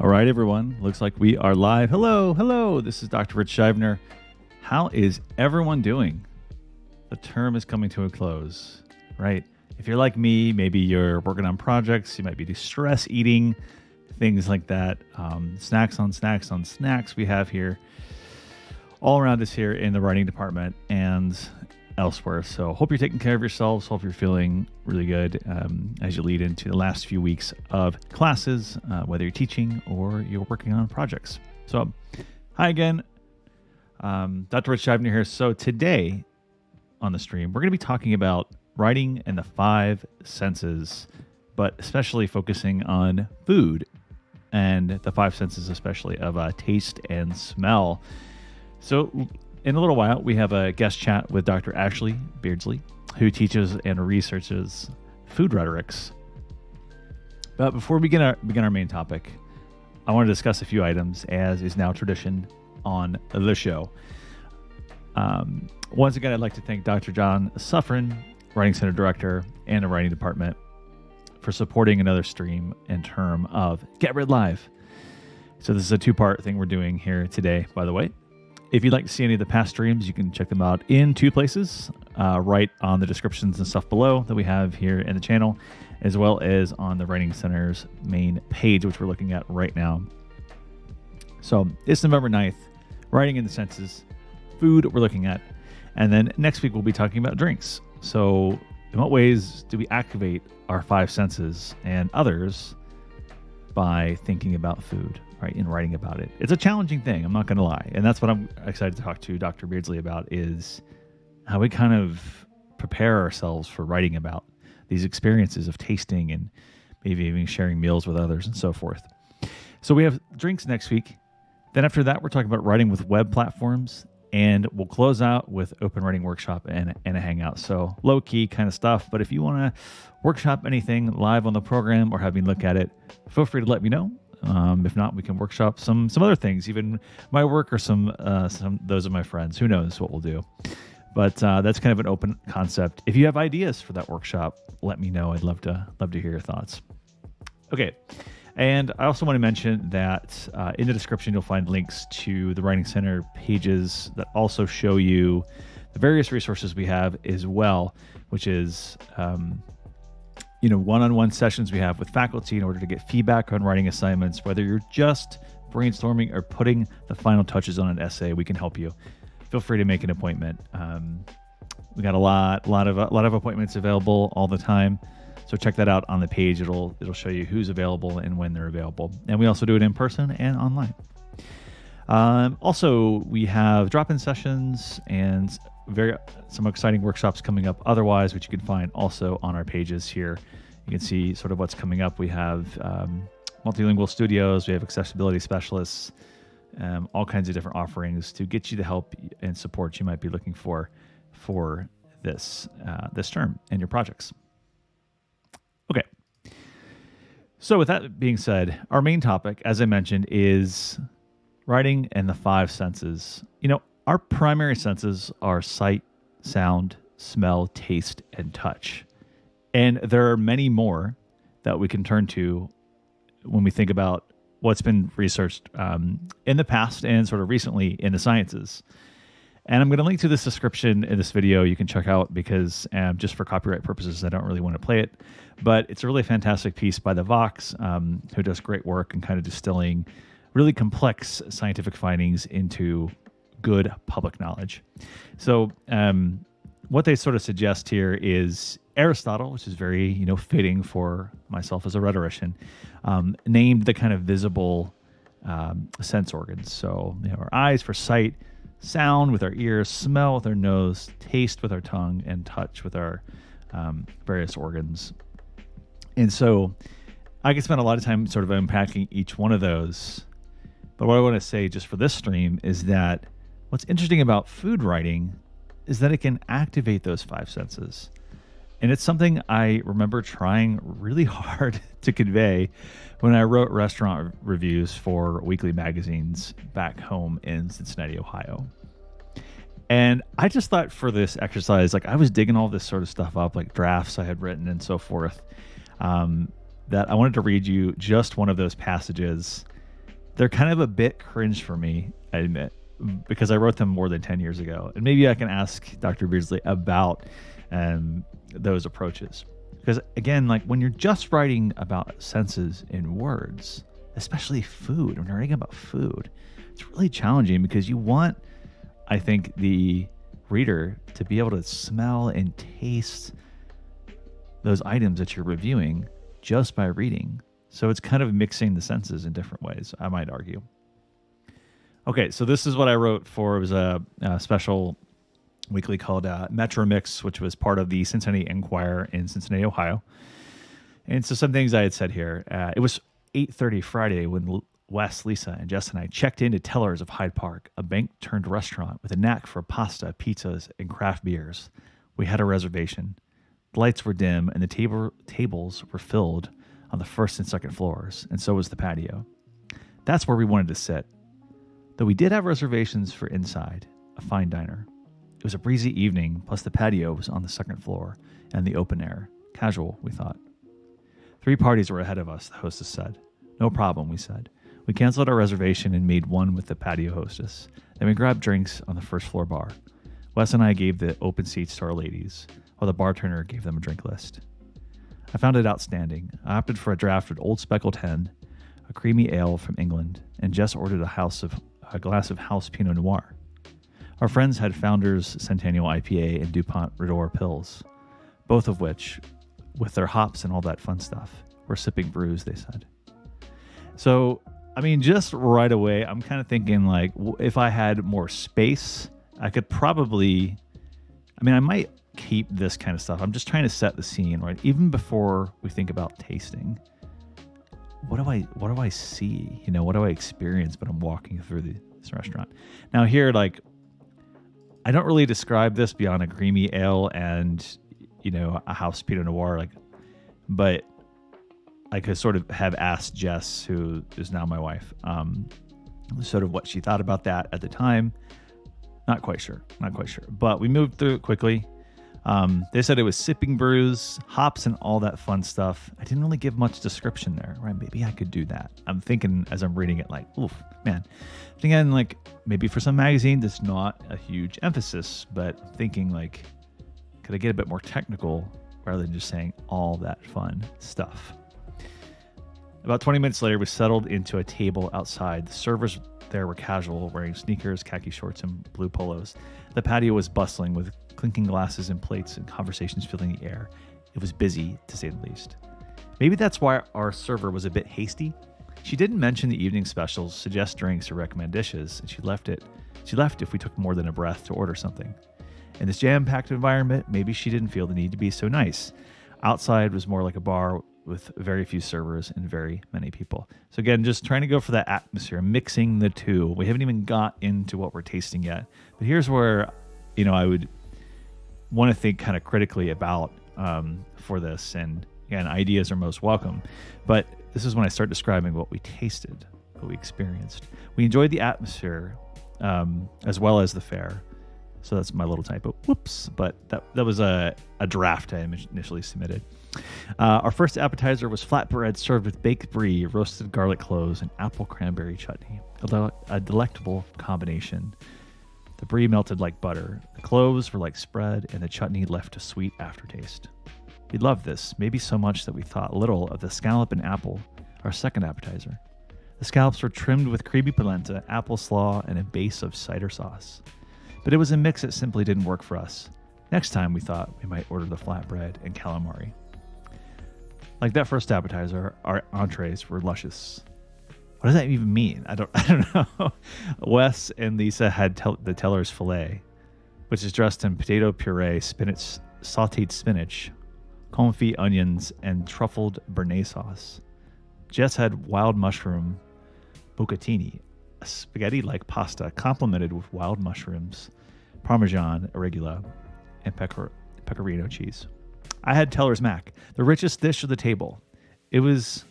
All right, everyone. Looks like we are live. Hello. This is Dr. Rich Scheibner. How is everyone doing? The term is coming to a close, right? If you're like me, maybe you're working on projects, you might be stress eating, things like that. Snacks on snacks on snacks we have here all around us here in the writing department and elsewhere. So hope you're taking care of yourselves. Hope you're feeling really good as you lead into the last few weeks of classes, whether you're teaching or you're working on projects. So hi again, Dr. Rich Scheibner here. So today on the stream, we're going to be talking about writing and the five senses, but especially focusing on food and the five senses, especially of taste and smell. So in a little while, we have a guest chat with Dr. Ashley Beardsley, who teaches and researches food rhetorics. But before we begin our main topic, I want to discuss a few items, as is now tradition on the show. Once again, I'd like to thank Dr. John Suffren, Writing Center Director and the Writing Department, for supporting another stream in term of WRIT Live. So this is a two-part thing we're doing here today, by the way. If you'd like to see any of the past streams, you can check them out in two places, right on the descriptions and stuff below that we have here in the channel, as well as on the Writing Center's main page, which we're looking at right now. So it's November 9th, writing in the senses, food we're looking at, and then next week we'll be talking about drinks. So in what ways do we activate our five senses and others by thinking about food? Right, in writing about it. It's a challenging thing, I'm not going to lie. And that's what I'm excited to talk to Dr. Beardsley about, is how we kind of prepare ourselves for writing about these experiences of tasting and maybe even sharing meals with others and so forth. So we have drinks next week. Then after that, we're talking about writing with web platforms, and we'll close out with open writing workshop and a hangout. So low key kind of stuff. But if you want to workshop anything live on the program or have me look at it, feel free to let me know. If not, we can workshop some other things, even my work or some those of my friends. Who knows what we'll do? But that's kind of an open concept. If you have ideas for that workshop, let me know. I'd love to hear your thoughts. Okay, and I also want to mention that in the description you'll find links to the Writing Center pages that also show you the various resources we have as well, which is one-on-one sessions we have with faculty in order to get feedback on writing assignments. Whether you're just brainstorming or putting the final touches on an essay, we can help you. Feel free to make an appointment. We got a lot of appointments available all the time. So check that out on the page. It'll show you who's available and when they're available. And we also do it in person and online. Also, we have drop-in sessions and some exciting workshops coming up otherwise, which you can find also on our pages here. You can see sort of what's coming up. We have multilingual studios, we have accessibility specialists, all kinds of different offerings to get you the help and support you might be looking for this term and your projects. Okay. So with that being said, our main topic, as I mentioned, is writing and the five senses. Our primary senses are sight, sound, smell, taste, and touch. And there are many more that we can turn to when we think about what's been researched in the past and sort of recently in the sciences. And I'm going to link to this description in this video you can check out because just for copyright purposes, I don't really want to play it. But it's a really fantastic piece by the Vox, who does great work in kind of distilling really complex scientific findings into good public knowledge. So what they sort of suggest here is Aristotle, which is very fitting for myself as a rhetorician, named the kind of visible sense organs. So our eyes for sight, sound with our ears, smell with our nose, taste with our tongue, and touch with our various organs. And so I could spend a lot of time sort of unpacking each one of those. But what I want to say just for this stream is that what's interesting about food writing is that it can activate those five senses. And it's something I remember trying really hard to convey when I wrote restaurant reviews for weekly magazines back home in Cincinnati, Ohio. And I just thought for this exercise, I was digging all this sort of stuff up, like drafts I had written and so forth, that I wanted to read you just one of those passages They're kind of a bit cringe for me, I admit, because I wrote them more than 10 years ago. And maybe I can ask Dr. Beardsley about those approaches. Because again, like when you're just writing about senses in words, especially food, when you're writing about food, it's really challenging because you want, I think, the reader to be able to smell and taste those items that you're reviewing just by reading. So it's kind of mixing the senses in different ways, I might argue. Okay, so this is what I wrote for. It was a special weekly called Metro Mix, which was part of the Cincinnati Enquirer in Cincinnati, Ohio. And so some things I had said here. It was 8:30 Friday when Wes, Lisa, and Jess and I checked into Tellers of Hyde Park, a bank-turned-restaurant with a knack for pasta, pizzas, and craft beers. We had a reservation. The lights were dim, and the tables were filled on the first and second floors, and so was the patio. That's where we wanted to sit, though we did have reservations for inside, a fine diner. It was a breezy evening, plus the patio was on the second floor and the open air. Casual, we thought. 3 parties were ahead of us, the hostess said. No problem, we said. We canceled our reservation and made one with the patio hostess. Then we grabbed drinks on the first floor bar. Wes and I gave the open seats to our ladies, while the bartender gave them a drink list. I found it outstanding. I opted for a draft with Old Speckled Hen, a creamy ale from England, and Jess ordered a glass of house Pinot Noir. Our friends had Founders Centennial IPA and DuPont Rhetorics Pills, both of which, with their hops and all that fun stuff, were sipping brews, they said. So, I mean, just right away, I'm kind of thinking like, if I had more space, I could probably, I might keep this kind of stuff. I'm just trying to set the scene, right? Even before we think about tasting, what do I see? What do I experience when I'm walking through this restaurant? Now here, like, I don't really describe this beyond a creamy ale and, a house Pinot Noir, but I could sort of have asked Jess, who is now my wife, sort of what she thought about that at the time. Not quite sure. But we moved through it quickly. They said it was sipping brews, hops, and all that fun stuff. I didn't really give much description there, right? Maybe I could do that. I'm thinking as I'm reading it, like, oof, man. Again, like, maybe for some magazine, that's not a huge emphasis, but I'm thinking, like, could I get a bit more technical rather than just saying all that fun stuff? About 20 minutes later, we settled into a table outside. The servers there were casual, wearing sneakers, khaki shorts, and blue polos. The patio was bustling with clinking glasses and plates and conversations filling the air. It was busy, to say the least. Maybe that's why our server was a bit hasty. She didn't mention the evening specials, suggest drinks, or recommend dishes, and she left if we took more than a breath to order something. In this jam-packed environment, maybe she didn't feel the need to be so nice. Outside was more like a bar with very few servers and very many people. So again, just trying to go for that atmosphere, mixing the two. We haven't even got into what we're tasting yet. But here's where, I would want to think kind of critically about for this. And again, ideas are most welcome. But this is when I start describing what we tasted, what we experienced. We enjoyed the atmosphere as well as the fare. So that's my little typo. Whoops. But that was a draft I initially submitted. Our first appetizer was flatbread served with baked brie, roasted garlic cloves, and apple cranberry chutney. A delectable combination. The brie melted like butter. The cloves were like spread, and the chutney left a sweet aftertaste. We loved this, maybe so much that we thought little of the scallop and apple, our second appetizer. The scallops were trimmed with creamy polenta, apple slaw, and a base of cider sauce. But it was a mix that simply didn't work for us. Next time, we thought we might order the flatbread and calamari. Like that first appetizer, our entrees were luscious. What does that even mean? I don't know. Wes and Lisa had the Teller's filet, which is dressed in potato puree, sauteed spinach, confit onions, and truffled béarnaise sauce. Jess had wild mushroom bucatini, a spaghetti-like pasta complemented with wild mushrooms, Parmesan arugula, and pecorino cheese. I had Teller's mac, the richest dish of the table. It was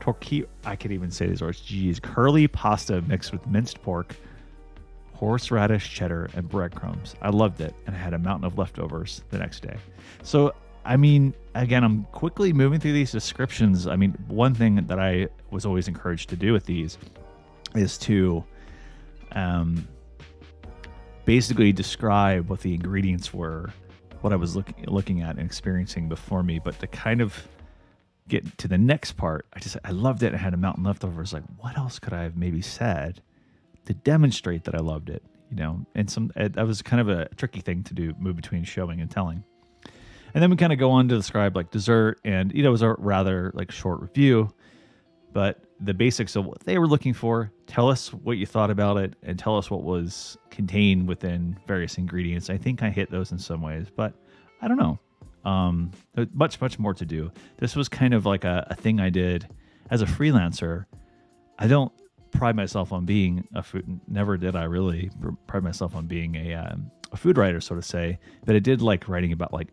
I can't even say these words. Geez, curly pasta mixed with minced pork, horseradish, cheddar, and breadcrumbs. I loved it, and I had a mountain of leftovers the next day. So, again, I'm quickly moving through these descriptions. One thing that I was always encouraged to do with these is to basically describe what the ingredients were, what I was looking at and experiencing before me, but to kind of get to the next part, I loved it. I had a mountain leftovers. Like, what else could I have maybe said to demonstrate that I loved it? And that was kind of a tricky thing to do, move between showing and telling. And then we kind of go on to describe like dessert, and it was a rather like short review, but the basics of what they were looking for. Tell us what you thought about it, and tell us what was contained within various ingredients. I think I hit those in some ways, but I don't know. There's much more to do. This was kind of like a thing I did as a freelancer. I don't pride myself on being a food. Never did I really pride myself on being a food writer, so to say. But I did like writing about like